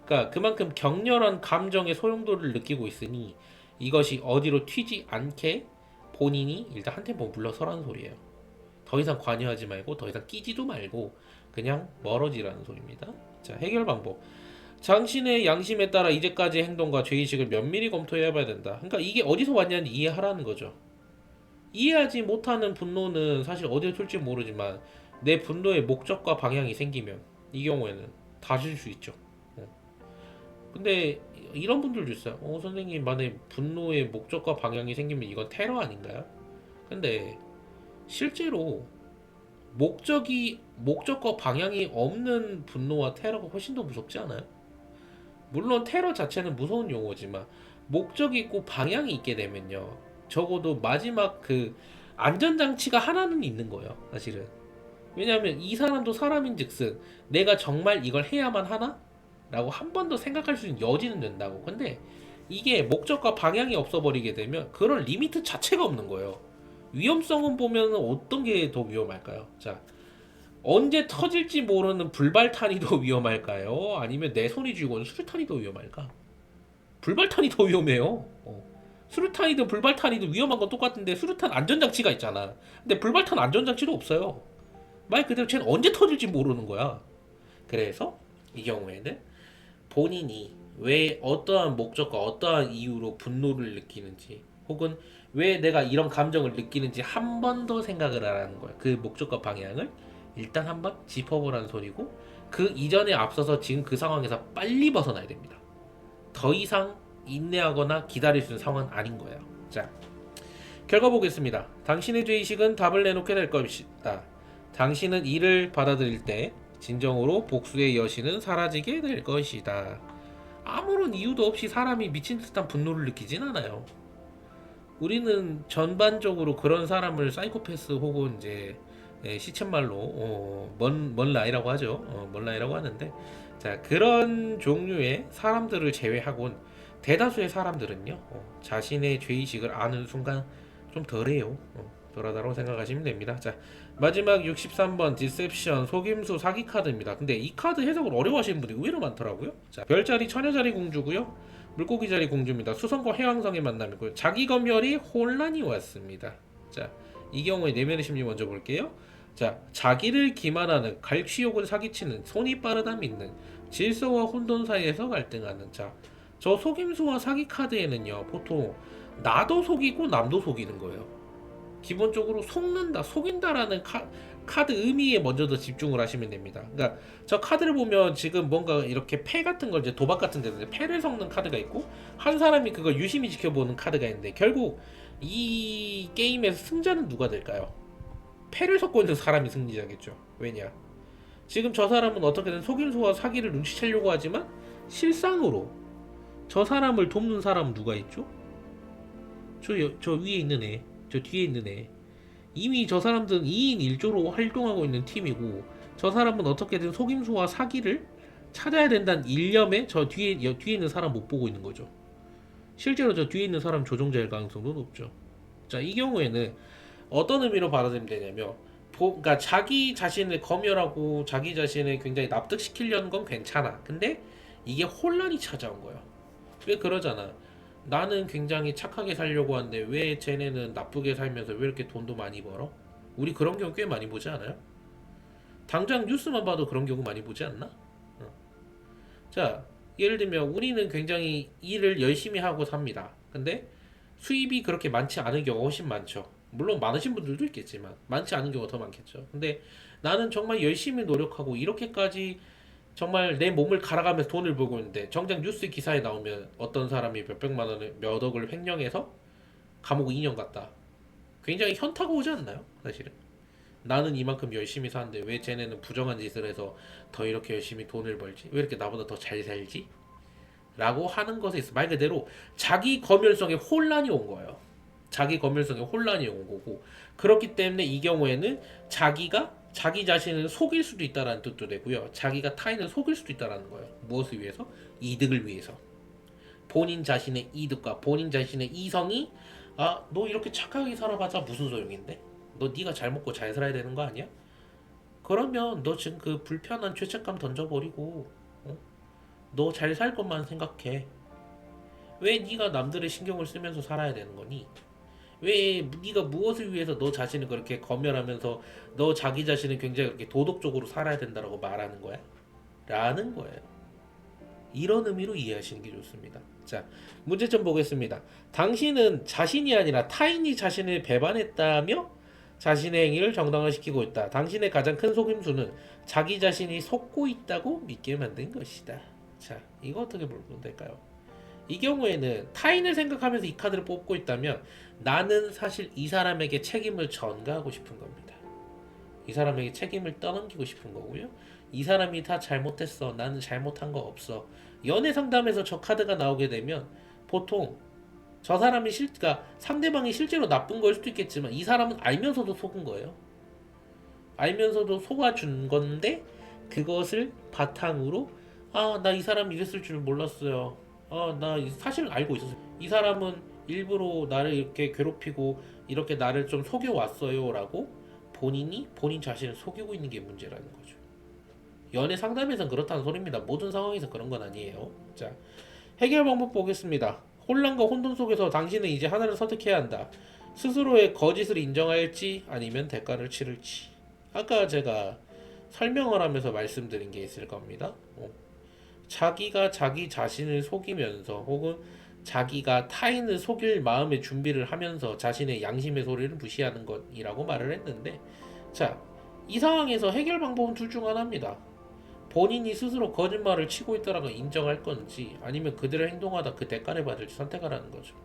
S1: 그러니까 그만큼 격렬한 감정의 소용돌이를 느끼고 있으니 이것이 어디로 튀지 않게 본인이 일단 한 템포 물러서라는 소리예요. 더 이상 관여하지 말고 더 이상 끼지도 말고 그냥 멀어지라는 소리입니다. 자, 해결 방법. 당신의 양심에 따라 이제까지의 행동과 죄의식을 면밀히 검토해 봐야 된다. 그러니까 이게 어디서 왔냐는 이해하라는 거죠. 이해하지 못하는 분노는 사실 어디에 튈지 모르지만 내 분노의 목적과 방향이 생기면 이 경우에는 다질 수 있죠. 근데 이런 분들도 있어요. 선생님, 만약에 분노의 목적과 방향이 생기면 이건 테러 아닌가요? 근데 실제로 목적과 방향이 없는 분노와 테러가 훨씬 더 무섭지 않아요? 물론 테러 자체는 무서운 용어지만 목적이 있고 방향이 있게 되면요, 적어도 마지막 그 안전장치가 하나는 있는 거예요, 사실은. 왜냐하면 이 사람도 사람인즉슨 내가 정말 이걸 해야만 하나? 라고 한 번 더 생각할 수 있는 여지는 된다고. 근데 이게 목적과 방향이 없어버리게 되면 그런 리미트 자체가 없는 거예요. 위험성은 보면 어떤 게 더 위험할까요? 자, 언제 터질지 모르는 불발탄이 더 위험할까요? 아니면 내 손이 쥐고 있는 수류탄이 더 위험할까? 불발탄이 더 위험해요. 수류탄이든 불발탄이든 위험한 건 똑같은데 수류탄 안전장치가 있잖아. 근데 불발탄 안전장치도 없어요. 말 그대로 쟤는 언제 터질지 모르는 거야. 그래서 이 경우에는 본인이 왜 어떠한 목적과 어떠한 이유로 분노를 느끼는지, 혹은 왜 내가 이런 감정을 느끼는지 한 번 더 생각을 하라는 거야. 그 목적과 방향을 일단 한번 짚어보라는 소리고, 그 이전에 앞서서 지금 그 상황에서 빨리 벗어나야 됩니다. 더 이상 인내하거나 기다릴 수 있는 상황은 아닌 거예요. 자, 결과 보겠습니다. 당신의 죄의식은 답을 내놓게 될 것이다. 당신은 이를 받아들일 때 진정으로 복수의 여신은 사라지게 될 것이다. 아무런 이유도 없이 사람이 미친 듯한 분노를 느끼진 않아요. 우리는 전반적으로 그런 사람을 사이코패스 혹은 이제 시쳇말로 먼라이라고 하죠. 먼라이라고 하는데, 자, 그런 종류의 사람들을 제외하곤 대다수의 사람들은요, 자신의 죄의식을 아는 순간 좀 덜해요. 덜하다고 생각하시면 됩니다. 자, 마지막 63번 디셉션 속임수 사기 카드입니다. 근데 이 카드 해석을 어려워하시는 분들이 의외로 많더라고요. 자, 별자리 처녀자리 공주고요, 물고기자리 공주입니다. 수성과 해왕성의 만남이고요, 자기 검열이 혼란이 왔습니다. 자, 이 경우에 내면의 심리 먼저 볼게요. 자, 자기를 기만하는, 갈취욕을 사기치는, 손이 빠르다 믿는, 질서와 혼돈 사이에서 갈등하는. 자, 저 속임수와 사기 카드에는요, 보통 나도 속이고 남도 속이는 거예요. 기본적으로 속는다, 속인다라는 카드 의미에 먼저 더 집중을 하시면 됩니다. 그러니까 저 카드를 보면 지금 뭔가 이렇게 패 같은 걸, 이제 도박 같은 데서 패를 섞는 카드가 있고, 한 사람이 그걸 유심히 지켜보는 카드가 있는데, 결국 이 게임에서 승자는 누가 될까요? 패를 섞고 있는 사람이 승리자겠죠. 왜냐? 지금 저 사람은 어떻게든 속임수와 사기를 눈치채려고 하지만 실상으로 저 사람을 돕는 사람은 누가 있죠? 저 위에 있는 애, 저 뒤에 있는 애. 이미 저 사람들은 2인 1조로 활동하고 있는 팀이고, 저 사람은 어떻게든 속임수와 사기를 찾아야 된다는 일념에 저 뒤에 있는 사람 못 보고 있는 거죠. 실제로 저 뒤에 있는 사람 조종자일 가능성도 높죠. 자, 이 경우에는 어떤 의미로 받아들이면 되냐면, 그러니까 자기 자신을 검열하고 자기 자신을 굉장히 납득시키려는 건 괜찮아. 근데 이게 혼란이 찾아온 거예요. 왜 그러잖아. 나는 굉장히 착하게 살려고 하는데 왜 쟤네는 나쁘게 살면서 왜 이렇게 돈도 많이 벌어? 우리 그런 경우 꽤 많이 보지 않아요? 당장 뉴스만 봐도 그런 경우 많이 보지 않나? 어. 자, 예를 들면 우리는 굉장히 일을 열심히 하고 삽니다. 근데 수입이 그렇게 많지 않은 경우가 훨씬 많죠. 물론 많으신 분들도 있겠지만 많지 않은 경우가 더 많겠죠. 근데 나는 정말 열심히 노력하고 이렇게까지 정말 내 몸을 갈아가면서 돈을 벌고 있는데 정작 뉴스 기사에 나오면 어떤 사람이 몇백만 원을 몇 억을 횡령해서 감옥 2년 갔다. 굉장히 현타가 오지 않나요? 사실은. 나는 이만큼 열심히 사는데 왜 쟤네는 부정한 짓을 해서 더 이렇게 열심히 돈을 벌지? 왜 이렇게 나보다 더 잘 살지? 라고 하는 것에 있어 말 그대로 자기 검열성에 혼란이 온 거예요. 자기 검열성에 혼란이 온 거고 그렇기 때문에 이 경우에는 자기가 자기 자신을 속일 수도 있다는 뜻도 되고요. 자기가 타인을 속일 수도 있다는 거예요. 무엇을 위해서? 이득을 위해서. 본인 자신의 이득과 본인 자신의 이성이 아, 너 이렇게 착하게 살아봤자 무슨 소용인데? 너 네가 잘 먹고 잘 살아야 되는 거 아니야? 그러면 너 지금 그 불편한 죄책감 던져버리고 어? 너 잘 살 것만 생각해. 왜 네가 남들의 신경을 쓰면서 살아야 되는 거니? 왜 네가 무엇을 위해서 너 자신을 그렇게 검열하면서 너 자기 자신을 굉장히 그렇게 도덕적으로 살아야 된다라고 말하는 거야? 라는 거예요. 이런 의미로 이해하시는 게 좋습니다. 자, 문제점 보겠습니다. 당신은 자신이 아니라 타인이 자신을 배반했다며 자신의 행위를 정당화시키고 있다. 당신의 가장 큰 속임수는 자기 자신이 속고 있다고 믿게 만든 것이다. 자, 이거 어떻게 보면 될까요? 이 경우에는 타인을 생각하면서 이 카드를 뽑고 있다면 나는 사실 이 사람에게 책임을 전가하고 싶은 겁니다. 이 사람에게 책임을 떠넘기고 싶은 거고요. 이 사람이 다 잘못했어. 나는 잘못한 거 없어. 연애 상담에서 저 카드가 나오게 되면 보통 저 사람이 그러니까 상대방이 실제로 나쁜 걸 수도 있겠지만 이 사람은 알면서도 속은 거예요. 알면서도 속아준 건데 그것을 바탕으로 아, 나 이 사람 이랬을 줄 몰랐어요. 아, 나 사실 알고 있었어요. 이 사람은 일부러 나를 이렇게 괴롭히고 이렇게 나를 좀 속여왔어요라고 본인이 본인 자신을 속이고 있는 게 문제라는 거죠. 연애 상담에선 그렇다는 소리입니다. 모든 상황에서 그런 건 아니에요. 자, 해결 방법 보겠습니다. 혼란과 혼돈 속에서 당신은 이제 하나를 선택해야 한다. 스스로의 거짓을 인정할지 아니면 대가를 치를지. 아까 제가 설명을 하면서 말씀드린 게 있을 겁니다. 자기가 자기 자신을 속이면서 혹은 자기가 타인을 속일 마음의 준비를 하면서 자신의 양심의 소리를 무시하는 것이라고 말을 했는데 자, 이 상황에서 해결 방법은 둘 중 하나입니다. 본인이 스스로 거짓말을 치고 있다라고 인정할 건지 아니면 그대로 행동하다 그 대가를 받을지 선택하라는 거죠.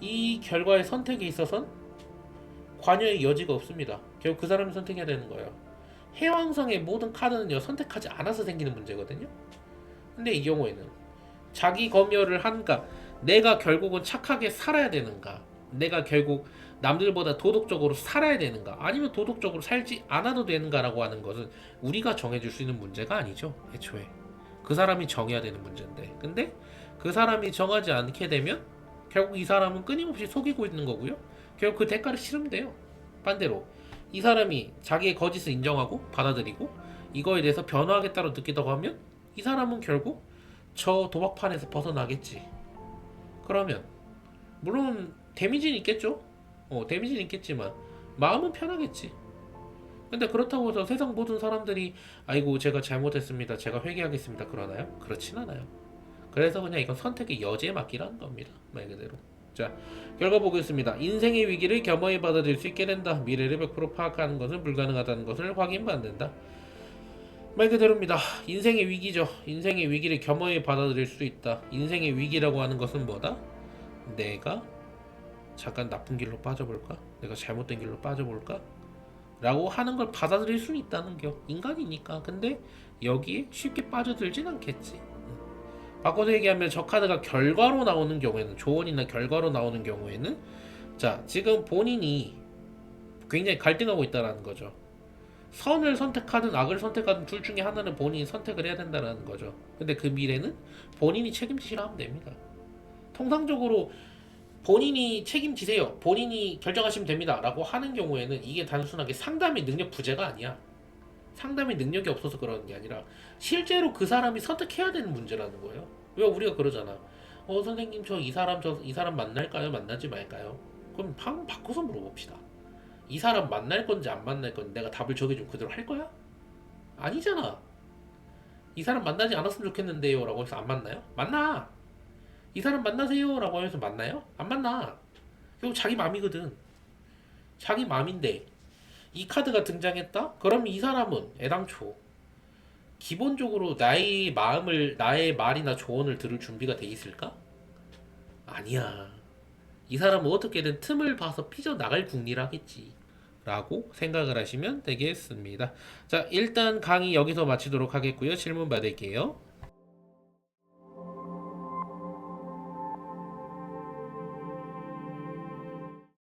S1: 이 결과의 선택에 있어서는 관여의 여지가 없습니다. 결국 그 사람이 선택해야 되는 거예요. 해왕성의 모든 카드는요 선택하지 않아서 생기는 문제거든요. 근데 이 경우에는 자기 검열을 한가 내가 결국은 착하게 살아야 되는가 내가 결국 남들보다 도덕적으로 살아야 되는가 아니면 도덕적으로 살지 않아도 되는가라고 하는 것은 우리가 정해줄 수 있는 문제가 아니죠. 애초에 그 사람이 정해야 되는 문제인데 근데 그 사람이 정하지 않게 되면 결국 이 사람은 끊임없이 속이고 있는 거고요. 결국 그 대가를 치르면 돼요. 반대로 이 사람이 자기의 거짓을 인정하고 받아들이고 이거에 대해서 변화하겠다고 느끼다고 하면 이 사람은 결국 저 도박판에서 벗어나겠지. 그러면 물론 데미지는 있겠죠. 데미지는 있겠지만 마음은 편하겠지. 근데 그렇다고 해서 세상 모든 사람들이 아이고 제가 잘못했습니다. 제가 회개하겠습니다. 그러나요? 그렇진 않아요. 그래서 그냥 이건 선택의 여지에 맡기라는 겁니다. 말 그대로. 자, 결과 보겠습니다. 인생의 위기를 겸허히 받아들일 수 있게 된다. 미래를 100% 파악하는 것은 불가능하다는 것을 확인받는다. 말 그대로입니다. 인생의 위기죠. 인생의 위기를 겸허히 받아들일 수 있다. 인생의 위기라고 하는 것은 뭐다? 내가 잠깐 나쁜 길로 빠져볼까? 내가 잘못된 길로 빠져볼까? 라고 하는 걸 받아들일 수 있다는 게 인간이니까. 근데 여기에 쉽게 빠져들진 않겠지. 바꿔서 얘기하면 저 카드가 결과로 나오는 경우에는 조언이나 결과로 나오는 경우에는 자 지금 본인이 굉장히 갈등하고 있다는 거죠. 선을 선택하든 악을 선택하든 둘 중에 하나는 본인이 선택을 해야 된다는 거죠. 근데 그 미래는 본인이 책임지시라 하면 됩니다. 통상적으로 본인이 책임지세요. 본인이 결정하시면 됩니다. 라고 하는 경우에는 이게 단순하게 상담의 능력 부재가 아니야. 상담의 능력이 없어서 그러는 게 아니라 실제로 그 사람이 선택해야 되는 문제라는 거예요. 왜 우리가 그러잖아. 선생님 저 이 사람 만날까요? 만나지 말까요? 그럼 방금 바꿔서 물어봅시다. 이 사람 만날 건지 안 만날 건지 내가 답을 정해주면 그대로 할 거야? 아니잖아. 이 사람 만나지 않았으면 좋겠는데요 라고 해서 안 만나요? 만나. 이 사람 만나세요 라고 해서 만나요? 안 만나. 이거 자기 맘이거든. 자기 맘인데 이 카드가 등장했다? 그럼 이 사람은 애당초 기본적으로 나의 말이나 조언을 들을 준비가 돼 있을까? 아니야. 이 사람은 어떻게든 틈을 봐서 삐져나갈 궁리라겠지. 라고 생각을 하시면 되겠습니다. 자, 일단 강의 여기서 마치도록 하겠고요. 질문 받을게요.